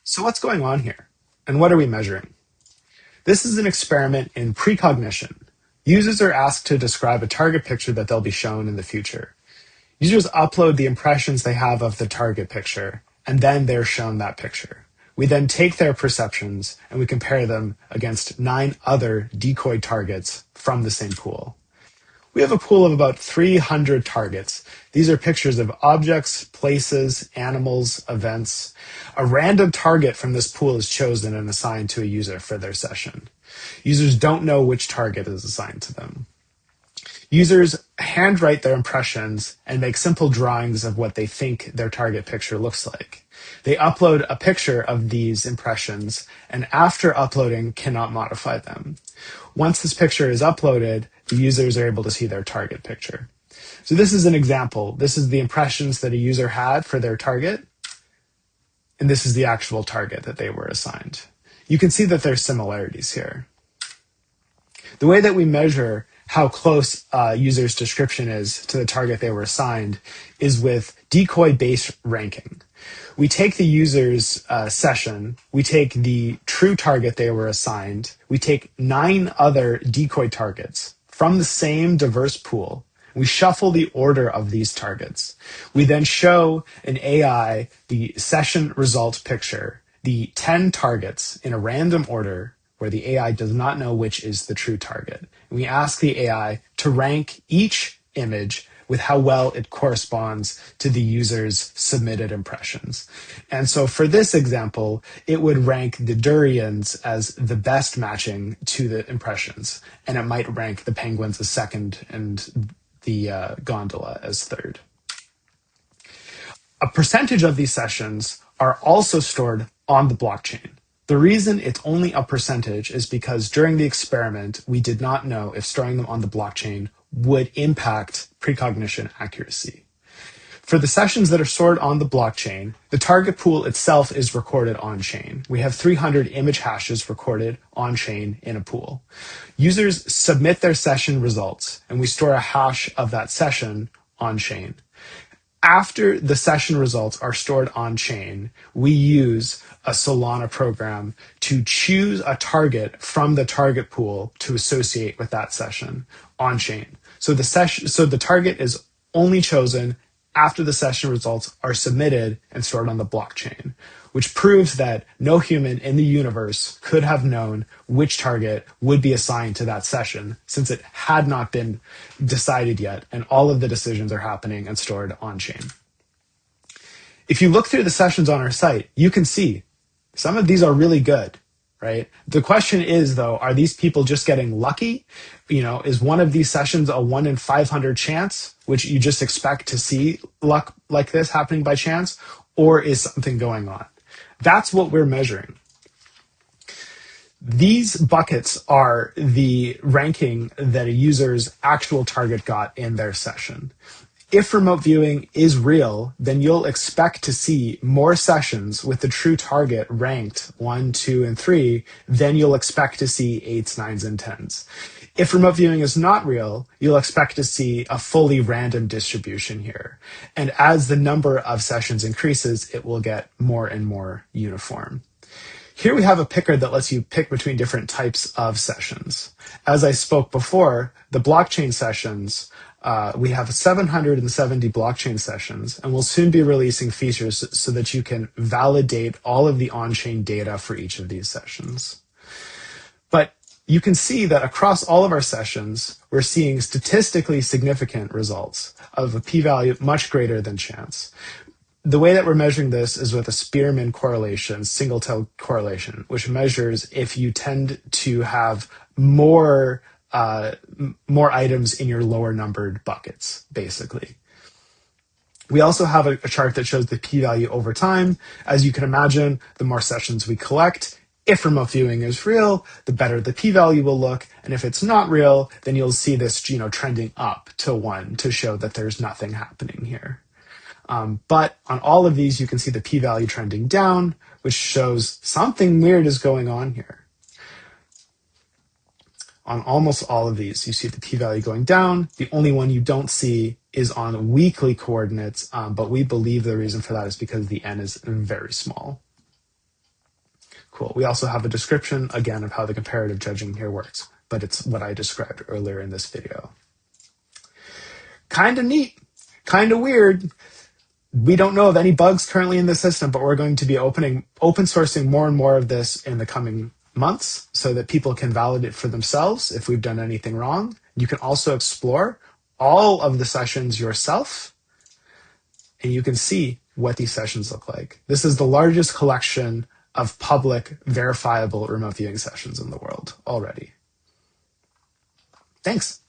So what's going on here? And what are we measuring? This is an experiment in precognition. Users are asked to describe a target picture that they'll be shown in the future. Users upload the impressions they have of the target picture, and then they're shown that picture. We then take their perceptions and we compare them against 9 other decoy targets from the same pool. We have a pool of about 300 targets. These are pictures of objects, places, animals, events. A random target from this pool is chosen and assigned to a user for their session. Users don't know which target is assigned to them. Users handwrite their impressions and make simple drawings of what they think their target picture looks like. They upload a picture of these impressions, and after uploading, cannot modify them. Once this picture is uploaded, the users are able to see their target picture. So this is an example. This is the impressions that a user had for their target, and this is the actual target that they were assigned. You can see that there's similarities here. The way that we measure how close a user's description is to the target they were assigned is with decoy-based ranking. We take the user's session, we take the true target they were assigned, we take 9 other decoy targets from the same diverse pool, we shuffle the order of these targets. We then show an AI the session result picture, the 10 targets in a random order where the AI does not know which is the true target. And we ask the AI to rank each image with how well it corresponds to the user's submitted impressions. And so for this example, it would rank the durians as the best matching to the impressions, and it might rank the penguins as second and the gondola as third. A percentage of these sessions are also stored on the blockchain. The reason it's only a percentage is because during the experiment, we did not know if storing them on the blockchain would impact precognition accuracy. For the sessions that are stored on the blockchain, the target pool itself is recorded on-chain. We have 300 image hashes recorded on-chain in a pool. Users submit their session results, and we store a hash of that session on-chain. After the session results are stored on-chain, we use a Solana program to choose a target from the target pool to associate with that session on-chain. So the target is only chosen after the session results are submitted and stored on the blockchain, which proves that no human in the universe could have known which target would be assigned to that session since it had not been decided yet, and all of the decisions are happening and stored on-chain. If you look through the sessions on our site, you can see some of these are really good, right? The question is, though, are these people just getting lucky? Is one of these sessions a 1 in 500 chance, which you just expect to see luck like this happening by chance, or is something going on? That's what we're measuring. These buckets are the ranking that a user's actual target got in their session. If remote viewing is real, then you'll expect to see more sessions with the true target ranked 1, 2, and 3 than you'll expect to see 8s, 9s, and 10s. If remote viewing is not real, you'll expect to see a fully random distribution here. And as the number of sessions increases, it will get more and more uniform. Here we have a picker that lets you pick between different types of sessions. As I spoke before, the blockchain sessions, we have 770 blockchain sessions, and we'll soon be releasing features so that you can validate all of the on-chain data for each of these sessions. But you can see that across all of our sessions, we're seeing statistically significant results of a p-value much greater than chance. The way that we're measuring this is with a Spearman correlation, single-tailed correlation, which measures if you tend to have more items in your lower numbered buckets, basically. We also have a chart that shows the p-value over time. As you can imagine, the more sessions we collect, if remote viewing is real, the better the p-value will look. And if it's not real, then you'll see this trending up to 1 to show that there's nothing happening here. But on all of these, you can see the p-value trending down, which shows something weird is going on here. On almost all of these, you see the p-value going down. The only one you don't see is on weekly coordinates, but we believe the reason for that is because the n is very small. Cool. We also have a description, again, of how the comparative judging here works, but it's what I described earlier in this video. Kind of neat, kind of weird. We don't know of any bugs currently in the system, but we're going to be open sourcing more and more of this in the coming months so that people can validate for themselves if we've done anything wrong. You can also explore all of the sessions yourself, and you can see what these sessions look like. This is the largest collection of public verifiable remote viewing sessions in the world already. Thanks.